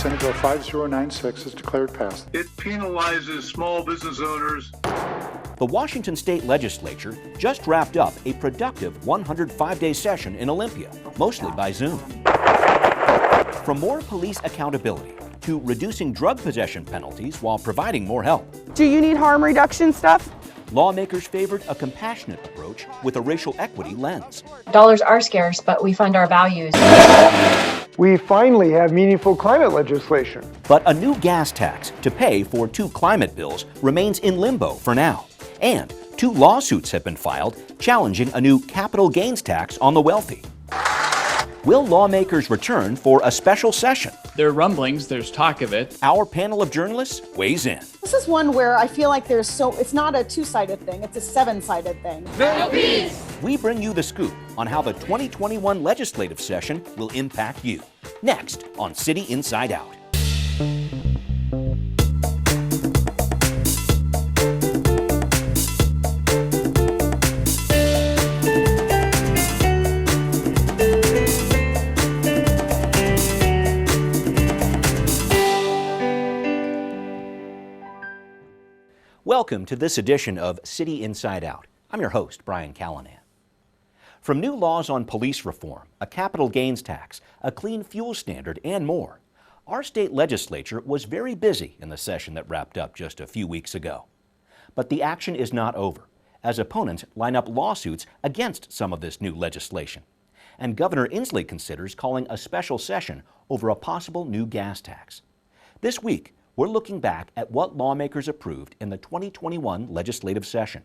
Senate Bill 5096 is declared passed. It penalizes small business owners. The Washington State Legislature just wrapped up a productive 105-day session in Olympia, mostly by Zoom. From more police accountability to reducing drug possession penalties while providing more help. Do you need harm reduction stuff? Lawmakers favored a compassionate approach with a racial equity lens. Dollars are scarce, but we fund our values. We finally have meaningful climate legislation. But a new gas tax to pay for 2 climate bills remains in limbo for now. And 2 lawsuits have been filed challenging a new capital gains tax on the wealthy. Will lawmakers return for a special session? There are rumblings, there's talk of it. Our panel of journalists weighs in. This is one where I feel like it's not a 2-sided thing, it's a 7-sided thing. No peace! We bring you the scoop on how the 2021 legislative session will impact you. Next on City Inside Out. Welcome to this edition of City Inside Out. I'm your host, Brian Callanan. From new laws on police reform, a capital gains tax, a clean fuel standard, and more, our state legislature was very busy in the session that wrapped up just a few weeks ago. But the action is not over, as opponents line up lawsuits against some of this new legislation. And Governor Inslee considers calling a special session over a possible new gas tax. This week, we're looking back at what lawmakers approved in the 2021 legislative session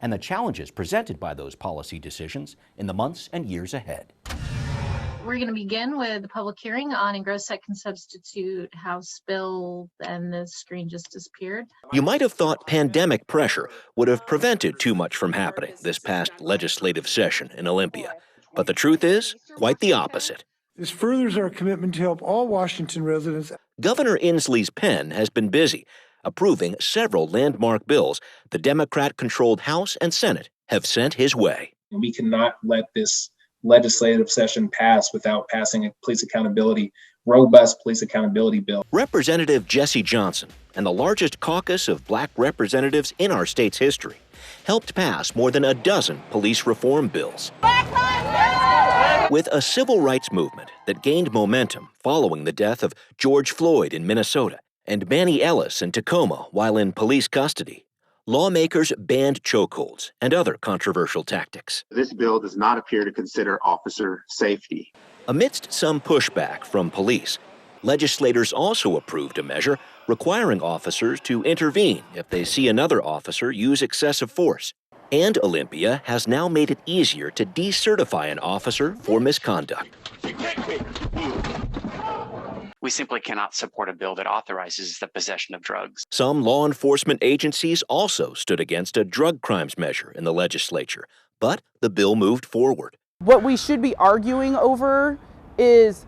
and the challenges presented by those policy decisions in the months and years ahead. We're going to begin with the public hearing on engrossed second substitute House bill, and the screen just disappeared. You might have thought pandemic pressure would have prevented too much from happening this past legislative session in Olympia. But the truth is quite the opposite. This furthers our commitment to help all Washington residents. Governor Inslee's pen has been busy, approving several landmark bills the Democrat-controlled House and Senate have sent his way. We cannot let this legislative session pass without passing a robust police accountability bill. Representative Jesse Johnson and the largest caucus of black representatives in our state's history helped pass more than a dozen police reform bills. With a civil rights movement that gained momentum following the death of George Floyd in Minnesota and Manny Ellis in Tacoma while in police custody, lawmakers banned chokeholds and other controversial tactics. This bill does not appear to consider officer safety. Amidst some pushback from police, legislators also approved a measure requiring officers to intervene if they see another officer use excessive force. And Olympia has now made it easier to decertify an officer for misconduct. We simply cannot support a bill that authorizes the possession of drugs. Some law enforcement agencies also stood against a drug crimes measure in the legislature, but the bill moved forward. What we should be arguing over is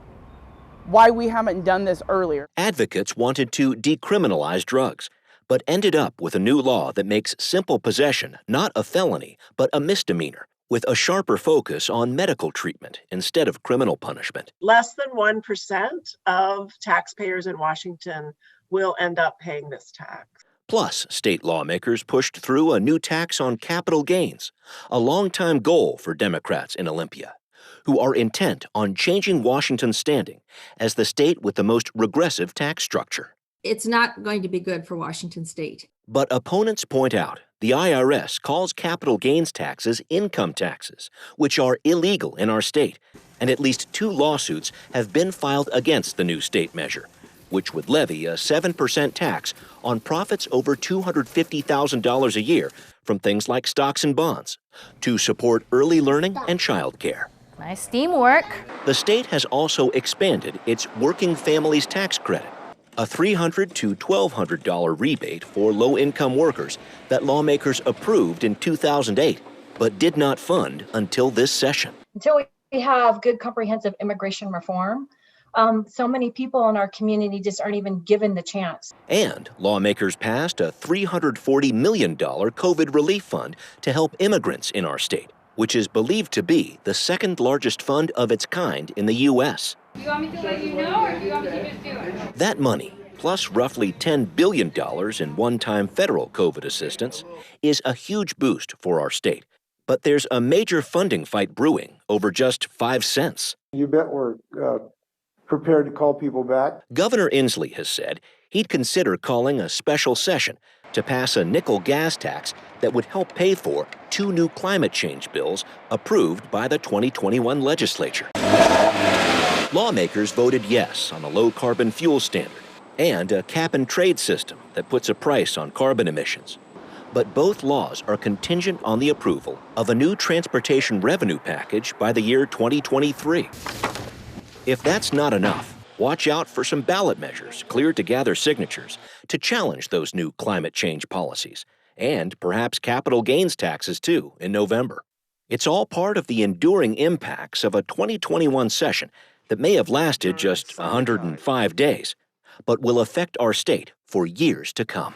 why we haven't done this earlier. Advocates wanted to decriminalize drugs, but ended up with a new law that makes simple possession not a felony, but a misdemeanor, with a sharper focus on medical treatment instead of criminal punishment. Less than 1% of taxpayers in Washington will end up paying this tax. Plus, state lawmakers pushed through a new tax on capital gains, a longtime goal for Democrats in Olympia, who are intent on changing Washington's standing as the state with the most regressive tax structure. It's not going to be good for Washington state. But opponents point out the IRS calls capital gains taxes income taxes, which are illegal in our state, and at least 2 lawsuits have been filed against the new state measure, which would levy a 7% tax on profits over $250,000 a year from things like stocks and bonds to support early learning and childcare. Nice teamwork. The state has also expanded its Working Families Tax Credit, a $300 to $1,200 rebate for low-income workers that lawmakers approved in 2008, but did not fund until this session. Until we have good comprehensive immigration reform, so many people in our community just aren't even given the chance. And lawmakers passed a $340 million COVID relief fund to help immigrants in our state, which is believed to be the second largest fund of its kind in the U.S. Do you want me to let you know, or do you want me to just do it? That money, plus roughly $10 billion in one-time federal COVID assistance, is a huge boost for our state. But there's a major funding fight brewing over just 5 cents. You bet we're prepared to call people back. Governor Inslee has said he'd consider calling a special session to pass a nickel gas tax that would help pay for 2 new climate change bills approved by the 2021 legislature. Lawmakers voted yes on a low-carbon fuel standard and a cap-and-trade system that puts a price on carbon emissions. But both laws are contingent on the approval of a new transportation revenue package by the year 2023. If that's not enough, watch out for some ballot measures cleared to gather signatures to challenge those new climate change policies, and perhaps capital gains taxes too in November. It's all part of the enduring impacts of a 2021 session that may have lasted just 105 days, but will affect our state for years to come.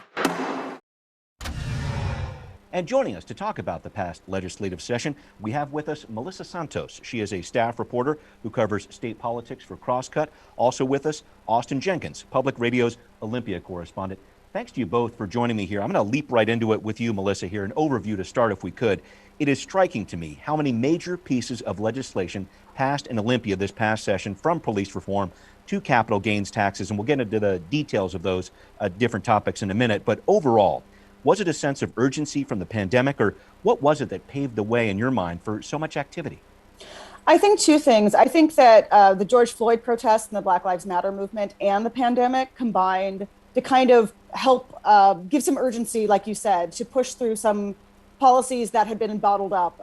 And joining us to talk about the past legislative session, we have with us Melissa Santos. She is a staff reporter who covers state politics for Crosscut. Also with us, Austin Jenkins, Public Radio's Olympia correspondent. Thanks to you both for joining me here. I'm going to leap right into it with you, Melissa, here. An overview to start, if we could. It is striking to me how many major pieces of legislation passed in Olympia this past session, from police reform to capital gains taxes, and we'll get into the details of those different topics in a minute. But overall, was it a sense of urgency from the pandemic, or what was it that paved the way in your mind for so much activity? I think 2 things. I think that the George Floyd protests and the Black Lives Matter movement and the pandemic combined to kind of help give some urgency, like you said, to push through some policies that had been bottled up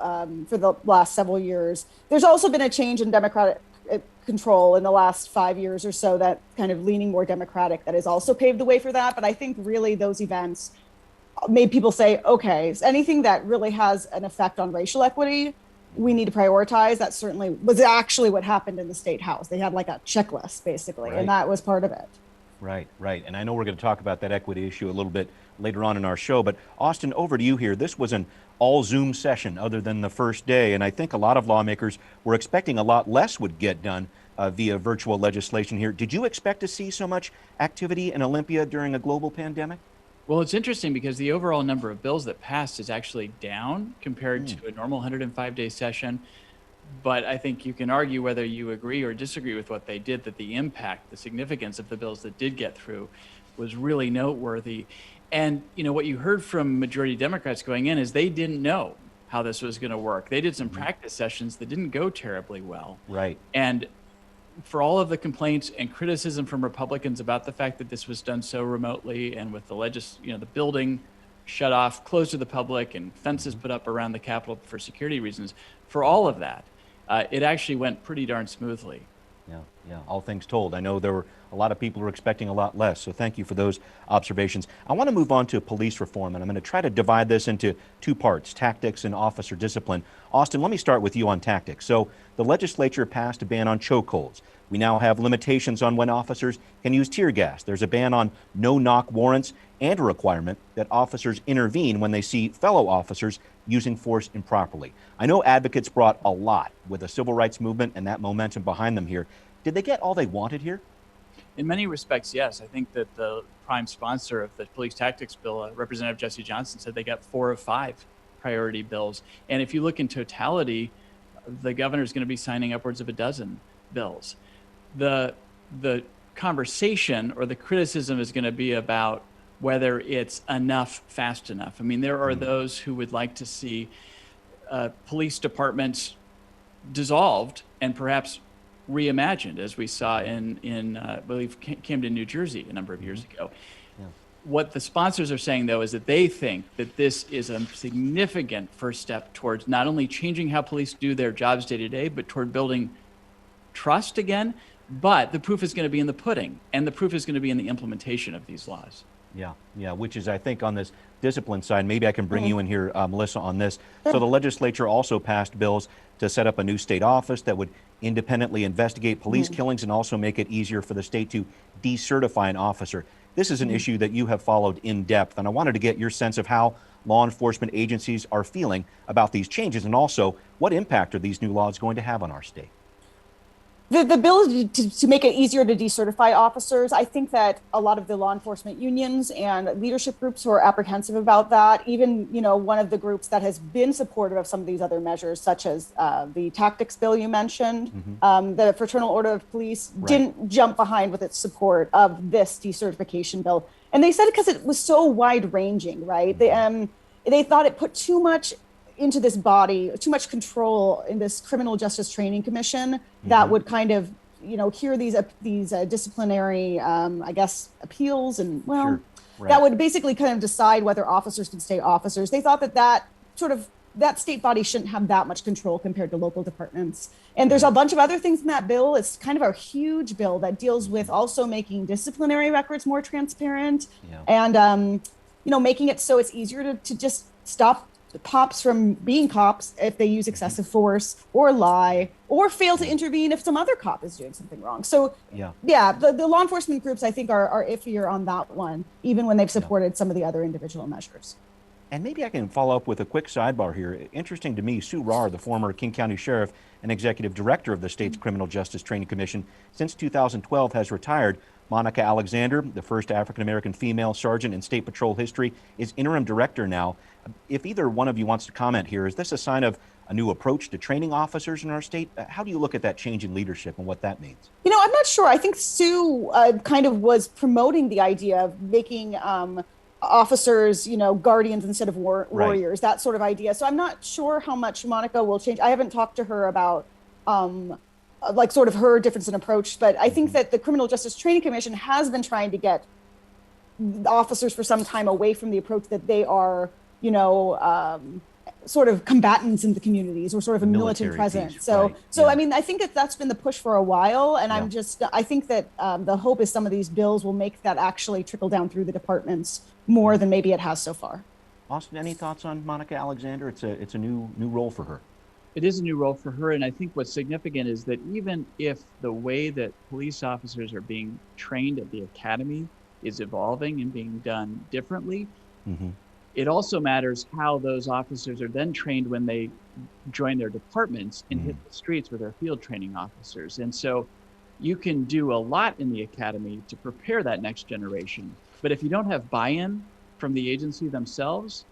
for the last several years. There's also been a change in Democratic control in the last 5 years or so, that kind of leaning more Democratic, that has also paved the way for that. But I think really those events made people say, okay, so anything that really has an effect on racial equity, we need to prioritize. That certainly was actually what happened in the State House. They had like a checklist, basically, Right. and that was part of it. Right, right. And I know we're going to talk about that equity issue a little bit later on in our show, but Austin, over to you here. This was an all Zoom session other than the first day, and I think a lot of lawmakers were expecting a lot less would get done via virtual legislation here. Did you expect to see so much activity in Olympia during a global pandemic? Well, it's interesting because the overall number of bills that passed is actually down compared to a normal 105-day session. But I think you can argue whether you agree or disagree with what they did, that the impact, the significance of the bills that did get through was really noteworthy. And, you know, what you heard from majority Democrats going in is they didn't know how this was going to work. They did some practice sessions that didn't go terribly well. Right. And for all of the complaints and criticism from Republicans about the fact that this was done so remotely and with the the building shut off, closed to the public, and fences put up around the Capitol for security reasons, for all of that, it actually went pretty darn smoothly. Yeah, all things told. I know there were a lot of people who were expecting a lot less, so thank you for those observations. I want to move on to police reform, and I'm going to try to divide this into 2 parts, tactics and officer discipline. Austin, let me start with you on tactics. So the legislature passed a ban on chokeholds. We now have limitations on when officers can use tear gas. There's a ban on no-knock warrants and a requirement that officers intervene when they see fellow officers using force improperly. I know advocates brought a lot with the civil rights movement and that momentum behind them here. Did they get all they wanted here? In many respects, yes. I think that the prime sponsor of the police tactics bill, Representative Jesse Johnson, said they got 4 of 5 priority bills. And if you look in totality, the governor is going to be signing upwards of a dozen bills. The conversation or the criticism is going to be about whether it's enough fast enough. I mean, there are those who would like to see police departments dissolved and perhaps reimagined, as we saw in I believe Camden, New Jersey, a number of years ago. Yeah. What the sponsors are saying, though, is that they think that this is a significant first step towards not only changing how police do their jobs day to day, but toward building trust again. But the proof is going to be in the pudding, and the proof is going to be in the implementation of these laws. Yeah, which is, I think, on this discipline side, maybe I can bring you in here, Melissa, on this. So the legislature also passed bills to set up a new state office that would independently investigate police killings and also make it easier for the state to decertify an officer. This is an issue that you have followed in depth, and I wanted to get your sense of how law enforcement agencies are feeling about these changes, and also what impact are these new laws going to have on our state? The bill to make it easier to decertify officers, I think that a lot of the law enforcement unions and leadership groups who are apprehensive about that, even, one of the groups that has been supportive of some of these other measures, such as the tactics bill you mentioned, the Fraternal Order of Police didn't jump behind with its support of this decertification bill. And they said because it was so wide ranging, right? They thought it put too much into this body, too much control in this Criminal Justice Training Commission that would kind of, hear these disciplinary, appeals and that would basically kind of decide whether officers can stay officers. They thought that state body shouldn't have that much control compared to local departments. And there's a bunch of other things in that bill. It's kind of a huge bill that deals with also making disciplinary records more transparent and, making it so it's easier to just stop cops from being cops if they use excessive force or lie or fail to intervene if some other cop is doing something wrong. So the law enforcement groups I think are iffier on that one, even when they've supported some of the other individual measures. And maybe I can follow up with a quick sidebar here. Interesting to me, Sue Rahr, the former King County Sheriff and Executive Director of the state's Criminal Justice Training Commission, since 2012 has retired. Monica Alexander, the first African-American female sergeant in state patrol history, is interim director now. If either one of you wants to comment here, is this a sign of a new approach to training officers in our state? How do you look at that change in leadership and what that means? I'm not sure. I think Sue kind of was promoting the idea of making officers, guardians instead of warriors, that sort of idea. So I'm not sure how much Monica will change. I haven't talked to her about sort of her difference in approach, but I think that the Criminal Justice Training Commission has been trying to get officers for some time away from the approach that they are, sort of combatants in the communities or sort of a militant presence. Piece, So I mean, I think that's been the push for a while, and I think that the hope is some of these bills will make that actually trickle down through the departments more than maybe it has so far. Austin, any thoughts on Monica Alexander? It's a new role for her. It is a new role for her, and I think what's significant is that even if the way that police officers are being trained at the academy is evolving and being done differently, it also matters how those officers are then trained when they join their departments and hit the streets with their field training officers. And so you can do a lot in the academy to prepare that next generation. But if you don't have buy-in from the agency themselves,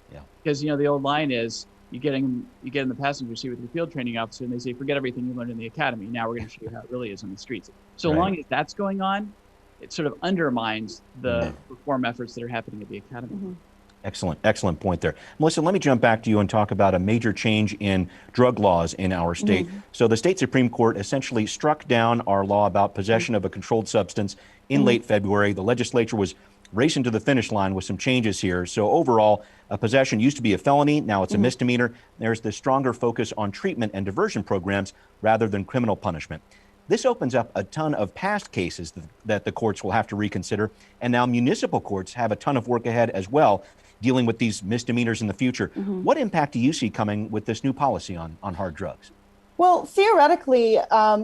because the old line is, you get in the passenger seat with your field training officer and they say, forget everything you learned in the academy. Now we're going to show you how it really is on the streets. So long as that's going on, it sort of undermines the reform efforts that are happening at the academy. Excellent point there. Melissa, let me jump back to you and talk about a major change in drug laws in our state. So the state Supreme Court essentially struck down our law about possession of a controlled substance in late February. The legislature was racing to the finish line with some changes here. So overall, possession used to be a felony. Now it's a misdemeanor. There's this stronger focus on treatment and diversion programs rather than criminal punishment. This opens up a ton of past cases that the courts will have to reconsider. And now municipal courts have a ton of work ahead as well, dealing with these misdemeanors in the future. What impact do you see coming with this new policy on hard drugs? Well, theoretically,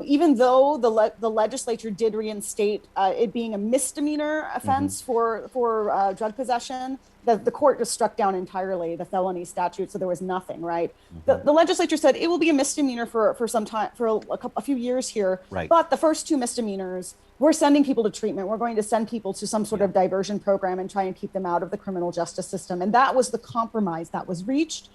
even though the legislature did reinstate it being a misdemeanor offense for drug possession, the court just struck down entirely the felony statute, so there was nothing, right? The legislature said it will be a misdemeanor for some time, for a few years here, but the first two misdemeanors, we're sending people to treatment. We're going to send people to some sort of diversion program and try and keep them out of the criminal justice system. And that was the compromise that was reached.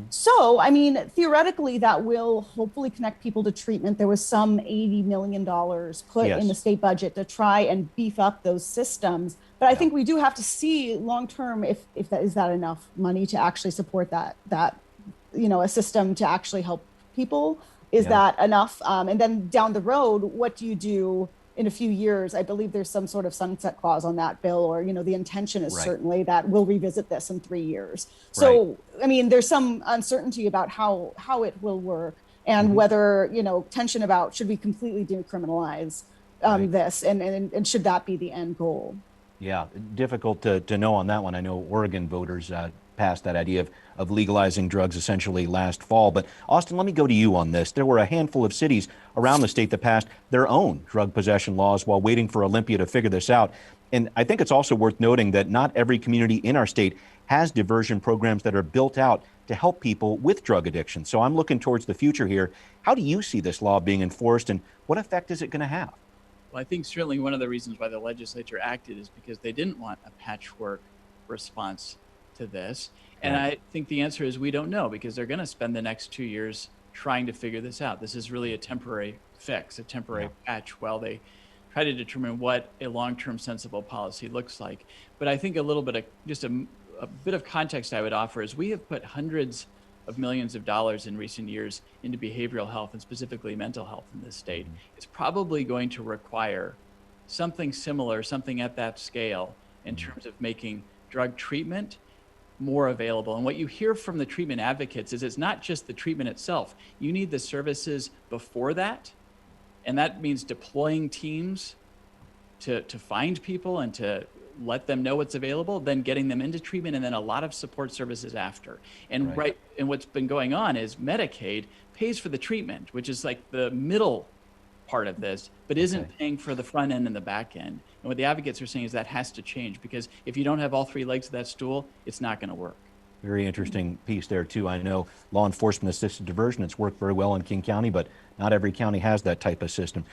So, I mean, theoretically, that will hopefully connect people to treatment. There was some $80 million put in the state budget to try and beef up those systems. But I think we do have to see long term if that is that enough money to actually support that a system to actually help people. Is that enough? And then down the road, what do you do in a few years? I believe there's some sort of sunset clause on that bill, or, the intention is certainly that we'll revisit this in 3 years. So, I mean, there's some uncertainty about how it will work and whether, tension about should we completely decriminalize this and should that be the end goal? Yeah, difficult to know on that one. I know Oregon voters passed that idea of legalizing drugs essentially last fall. But Austin, let me go to you on this. There were a handful of cities around the state that passed their own drug possession laws while waiting for Olympia to figure this out. And I think it's also worth noting that not every community in our state has diversion programs that are built out to help people with drug addiction. So I'm looking towards the future here. How do you see this law being enforced, and what effect is it going to have? Well, I think certainly one of the reasons why the legislature acted is because they didn't want a patchwork response to this. And I think the answer is we don't know, because they're going to spend the next 2 years trying to figure this out. This is really a temporary fix, a temporary patch, while they try to determine what a long-term sensible policy looks like. But I think a little bit of just a bit of context I would offer is we have put hundreds of millions of dollars in recent years into behavioral health, and specifically mental health in this state. It's probably going to require something similar, something at that scale, in terms of making drug treatment more available. And what you hear from the treatment advocates is it's not just the treatment itself. You need the services before that. And that means deploying teams to find people and to let them know what's available, then getting them into treatment, and then a lot of support services after. And and what's been going on is Medicaid pays for the treatment, which is like the middle part of this, but isn't paying for the front end and the back end. And what the advocates are saying is that has to change, because if you don't have all three legs of that stool, it's not going to work. Very interesting piece there, too. I know law enforcement assisted diversion, it's worked very well in King County, but not every county has that type of system.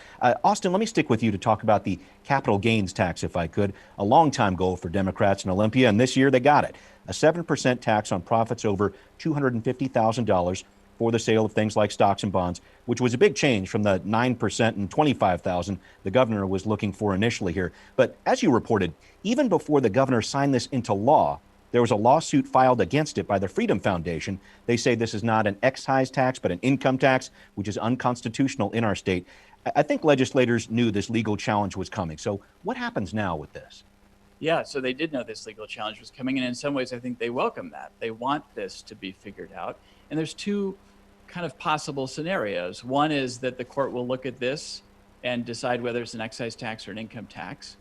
Austin, let me stick with you to talk about the capital gains tax, if I could. A long-time goal for Democrats in Olympia, and this year they got it. A 7% tax on profits over $250,000 for the sale of things like stocks and bonds, which was a big change from the 9% and $25,000 the governor was looking for initially here. But as you reported, even before the governor signed this into law, there was a lawsuit filed against it by the Freedom Foundation. They say this is not an excise tax, but an income tax, which is unconstitutional in our state. I think legislators knew this legal challenge was coming. So what happens now with this? Yeah, so they did know this legal challenge was coming, and in some ways I think they welcome that. They want this to be figured out. And there's two kind of possible scenarios. One is that the court will look at this and decide whether it's an excise tax or an income tax.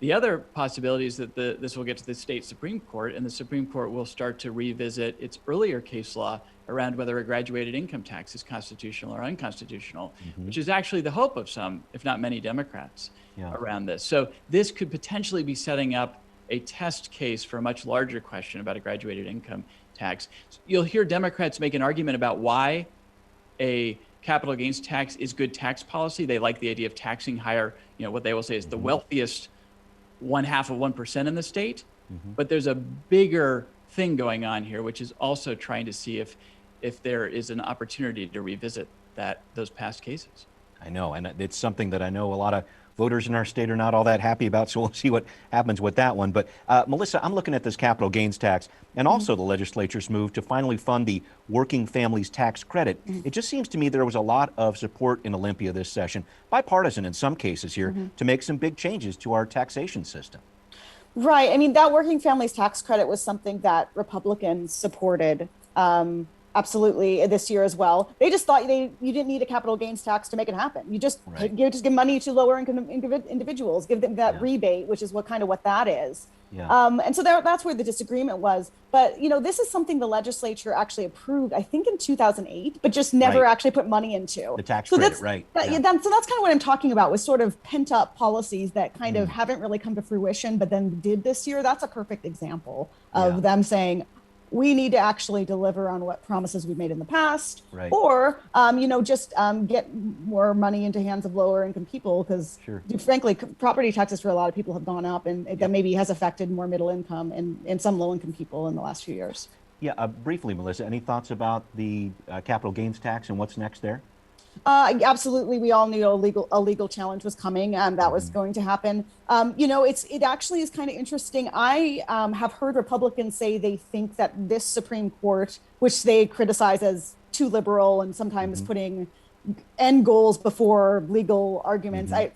The other possibility is that this will get to the state Supreme Court, and the Supreme Court will start to revisit its earlier case law around whether a graduated income tax is constitutional or unconstitutional, which is actually the hope of some, if not many, Democrats around this. So this could potentially be setting up a test case for a much larger question about a graduated income tax. You'll hear Democrats make an argument about why a capital gains tax is good tax policy. They like the idea of taxing higher, what they will say is the wealthiest 0.5% in the state. But there's a bigger thing going on here, which is also trying to see if there is an opportunity to revisit those past cases. I know, and it's something that I know a lot of voters in our state are not all that happy about, so we'll see what happens with that one. But Melissa, I'm looking at this capital gains tax and also the legislature's move to finally fund the working families tax credit. It just seems to me there was a lot of support in Olympia this session, bipartisan in some cases here, to make some big changes to our taxation system. Right. I mean, that working families tax credit was something that Republicans supported. Absolutely, this year as well. They just thought you didn't need a capital gains tax to make it happen. You just give money to lower income individuals, give them that rebate, which is what that is. And so that's where the disagreement was. But this is something the legislature actually approved, I think, in 2008, but just never actually put money into the tax credit. So that's kind of what I'm talking about, with sort of pent up policies that kind of haven't really come to fruition, but then did this year. That's a perfect example of them saying, we need to actually deliver on what promises we've made in the past, or, just get more money into hands of lower income people, because frankly, property taxes for a lot of people have gone up, and that maybe has affected more middle income and some low income people in the last few years. Yeah, briefly, Melissa, any thoughts about the capital gains tax and what's next there? Absolutely. We all knew a legal challenge was coming, and that was going to happen. It actually is kind of interesting. I have heard Republicans say they think that this Supreme Court, which they criticize as too liberal and sometimes putting end goals before legal arguments. I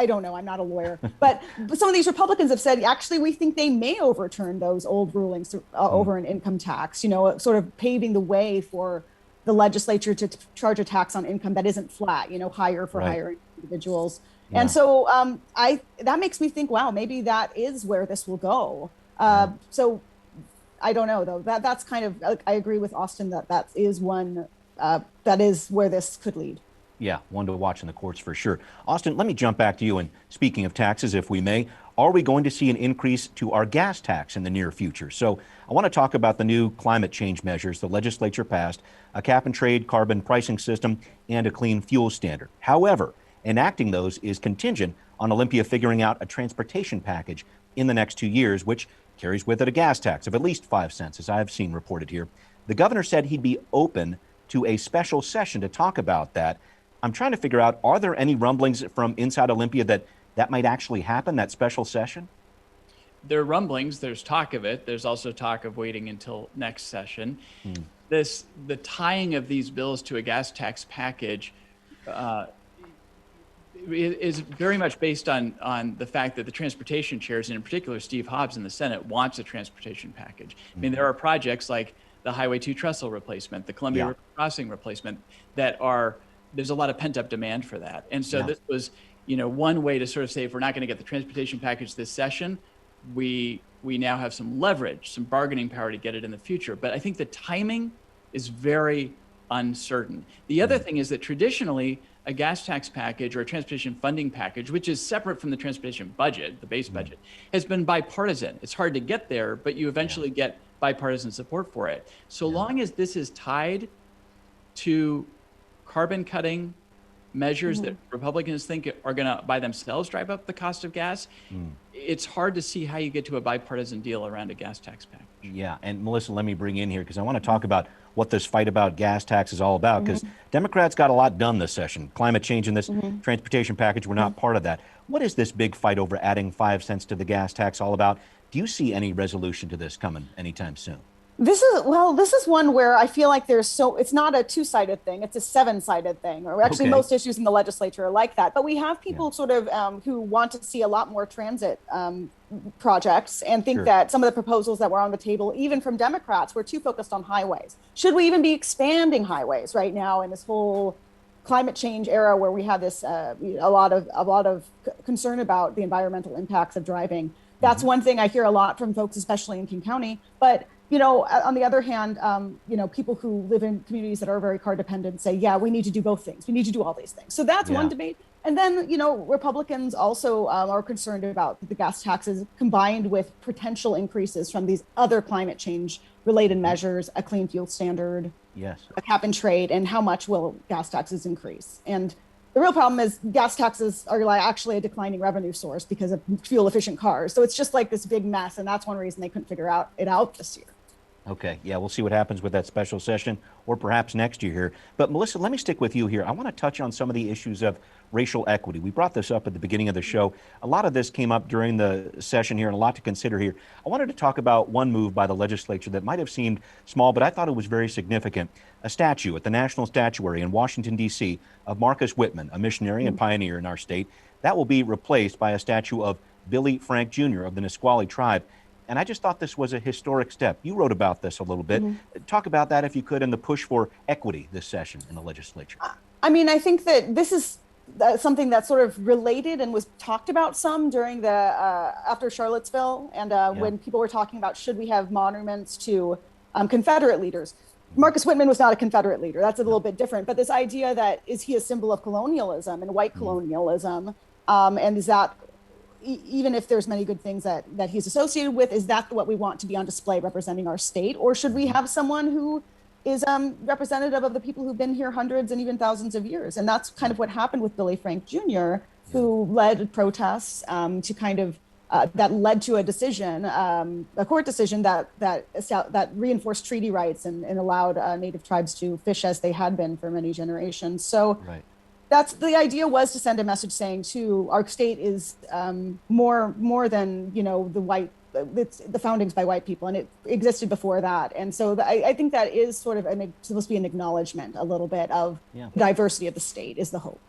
don't know. I'm not a lawyer, but some of these Republicans have said, actually, we think they may overturn those old rulings over an income tax, sort of paving the way for the legislature to charge a tax on income that isn't flat, higher for higher individuals. And so that makes me think, wow, maybe that is where this will go. So I don't know though. That's kind of, I agree with Austin that is one, that is where this could lead. Yeah, one to watch in the courts for sure. Austin, let me jump back to you. And speaking of taxes, if we may, are we going to see an increase to our gas tax in the near future? So I want to talk about the new climate change measures the legislature passed, a cap and trade carbon pricing system, and a clean fuel standard. However, enacting those is contingent on Olympia figuring out a transportation package in the next 2 years, which carries with it a gas tax of at least 5 cents, as I have seen reported here. The governor said he'd be open to a special session to talk about that. I'm trying to figure out, are there any rumblings from inside Olympia that might actually happen, that special session? There are rumblings. There's talk of it. There's also talk of waiting until next session. The tying of these bills to a gas tax package is very much based on the fact that the transportation chairs, and in particular Steve Hobbs in the Senate, wants a transportation package. I mean, there are projects like the Highway 2 trestle replacement, the Columbia River crossing replacement, there's a lot of pent-up demand for that. And so this was, one way to sort of say, if we're not going to get the transportation package this session, we now have some leverage, some bargaining power to get it in the future. But I think the timing is very uncertain. The other thing is that traditionally, a gas tax package or a transportation funding package, which is separate from the transportation budget, the base budget, has been bipartisan. It's hard to get there, but you eventually get bipartisan support for it. So long as this is tied to carbon cutting measures that Republicans think are going to by themselves drive up the cost of gas, it's hard to see how you get to a bipartisan deal around a gas tax package. Yeah, and Melissa, let me bring in here because I want to talk about what this fight about gas tax is all about, because Democrats got a lot done this session. Climate change and this transportation package were not part of that. What is this big fight over adding 5 cents to the gas tax all about? Do you see any resolution to this coming anytime soon? This is one where I feel like it's not a two-sided thing, it's a seven-sided thing, or actually most issues in the legislature are like that. But we have people sort of who want to see a lot more transit projects and think that some of the proposals that were on the table, even from Democrats, were too focused on highways. Should we even be expanding highways right now in this whole climate change era where we have this a lot of concern about the environmental impacts of driving? That's one thing I hear a lot from folks, especially in King County. But on the other hand, people who live in communities that are very car dependent say, yeah, we need to do both things. We need to do all these things. So that's one debate. And then, Republicans also are concerned about the gas taxes combined with potential increases from these other climate change related measures, a clean fuel standard, a cap and trade, and how much will gas taxes increase. And the real problem is gas taxes are actually a declining revenue source because of fuel efficient cars. So it's just like this big mess. And that's one reason they couldn't figure it out this year. Okay, yeah, we'll see what happens with that special session or perhaps next year here. But Melissa, let me stick with you here. I want to touch on some of the issues of racial equity. We brought this up at the beginning of the show. A lot of this came up during the session here and a lot to consider here. I wanted to talk about one move by the legislature that might have seemed small, but I thought it was very significant. A statue at the National Statuary in Washington, D.C. of Marcus Whitman, a missionary and pioneer in our state. That will be replaced by a statue of Billy Frank Jr. of the Nisqually tribe. And I just thought this was a historic step. You wrote about this a little bit. Talk about that, if you could, and the push for equity this session in the legislature. I mean, I think that this is something that's sort of related and was talked about some during the after Charlottesville and when people were talking about should we have monuments to Confederate leaders. Marcus Whitman was not a Confederate leader. That's a little bit different. But this idea that is he a symbol of colonialism and white colonialism, and is that even if there's many good things that he's associated with, is that what we want to be on display representing our state? Or should we have someone who is representative of the people who've been here hundreds and even thousands of years? And that's kind of what happened with Billy Frank Jr., who led protests to kind of, that led to a decision, a court decision that reinforced treaty rights and allowed Native tribes to fish as they had been for many generations. So that's the idea, was to send a message saying our state is more than the foundings by white people, and it existed before that. And so I think that is sort of supposed to be an acknowledgement a little bit of the diversity of the state is the hope.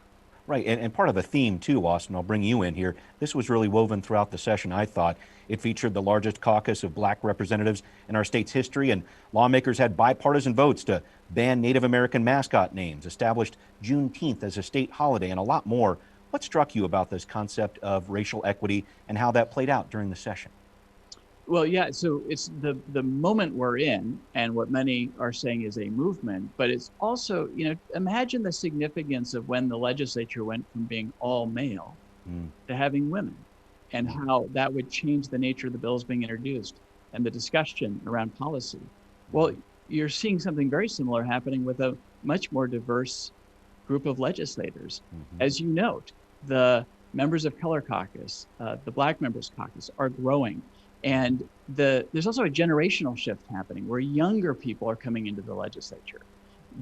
Right, and part of the theme too, Austin, I'll bring you in here. This was really woven throughout the session, I thought. It featured the largest caucus of black representatives in our state's history, and lawmakers had bipartisan votes to ban Native American mascot names, established Juneteenth as a state holiday, and a lot more. What struck you about this concept of racial equity and how that played out during the session? Well, yeah, so it's the moment we're in, and what many are saying is a movement, but it's also, imagine the significance of when the legislature went from being all male to having women, and how that would change the nature of the bills being introduced and the discussion around policy. Well, you're seeing something very similar happening with a much more diverse group of legislators. As you note, the members of Color Caucus, the Black Members Caucus are growing. And there's also a generational shift happening where younger people are coming into the legislature.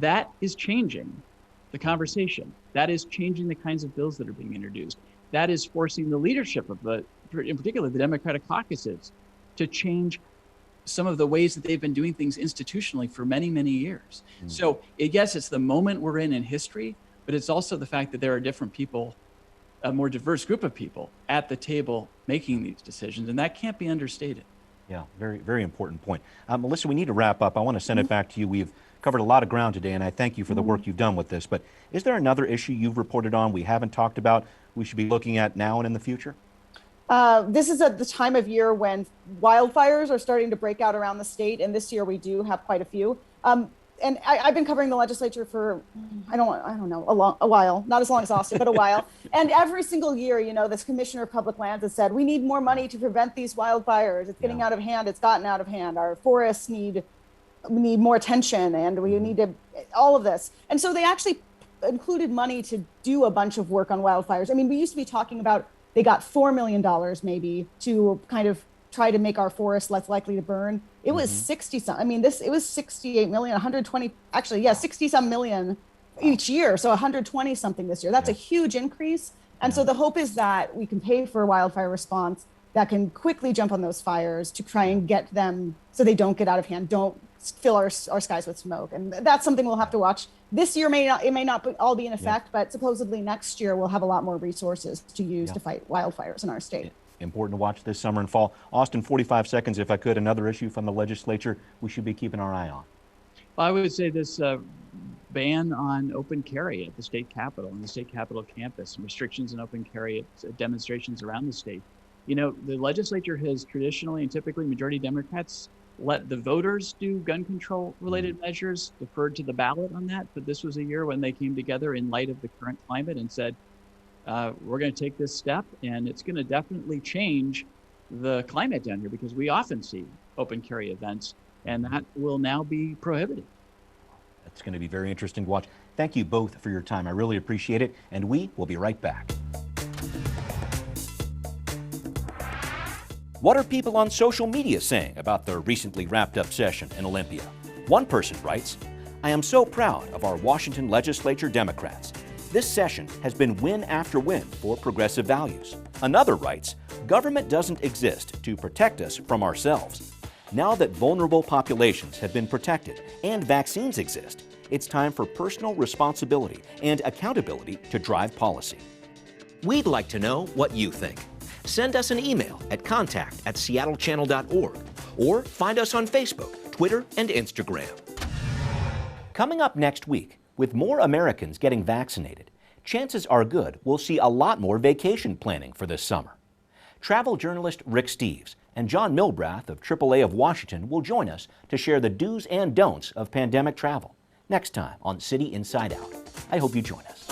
That is changing the conversation. That is changing the kinds of bills that are being introduced. That is forcing the leadership of in particular, the Democratic caucuses to change some of the ways that they've been doing things institutionally for many, many years. So yes, it's the moment we're in history, but it's also the fact that there are different people, a more diverse group of people at the table making these decisions, and that can't be understated. Yeah, very, very important point. Melissa, we need to wrap up. I want to send it back to you. We've covered a lot of ground today, and I thank you for the work you've done with this. But is there another issue you've reported on we haven't talked about we should be looking at now and in the future? This is at the time of year when wildfires are starting to break out around the state, and this year we do have quite a few. And I've been covering the legislature for, I don't know, a while, not as long as Austin, but a while. And every single year, this commissioner of public lands has said, we need more money to prevent these wildfires. It's getting out of hand. It's gotten out of hand. Our forests need more attention, and we need to, all of this. And so they actually included money to do a bunch of work on wildfires. I mean, we used to be talking about, they got $4 million maybe to kind of try to make our forests less likely to burn. It was 60-some. I mean, it was 68 million, 120, actually, 60-some million each year. So 120 something this year. That's a huge increase. And so the hope is that we can pay for a wildfire response that can quickly jump on those fires to try and get them so they don't get out of hand, don't fill our skies with smoke. And that's something we'll have to watch. This year it may not all be in effect, but supposedly next year we'll have a lot more resources to use to fight wildfires in our state. Important to watch this summer and fall. Austin, 45 seconds, if I could, another issue from the legislature we should be keeping our eye on. Well, I would say this ban on open carry at the state capitol and the state capitol campus, and restrictions on open carry at demonstrations around the state. The legislature has traditionally and typically majority Democrats let the voters do gun control related measures, deferred to the ballot on that. But this was a year when they came together in light of the current climate and said, we're going to take this step, and it's going to definitely change the climate down here, because we often see open carry events, and that will now be prohibited. It's going to be very interesting to watch. Thank you both for your time. I really appreciate it, and we will be right back. What are people on social media saying about the recently wrapped up session in Olympia? One person writes, I am so proud of our Washington legislature Democrats. This session has been win after win for progressive values. Another writes, government doesn't exist to protect us from ourselves. Now that vulnerable populations have been protected and vaccines exist, it's time for personal responsibility and accountability to drive policy. We'd like to know what you think. Send us an email at contact@seattle.gov or find us on Facebook, Twitter, and Instagram. Coming up next week, with more Americans getting vaccinated, chances are good we'll see a lot more vacation planning for this summer. Travel journalist Rick Steves and John Milbrath of AAA of Washington will join us to share the do's and don'ts of pandemic travel next time on City Inside Out. I hope you join us.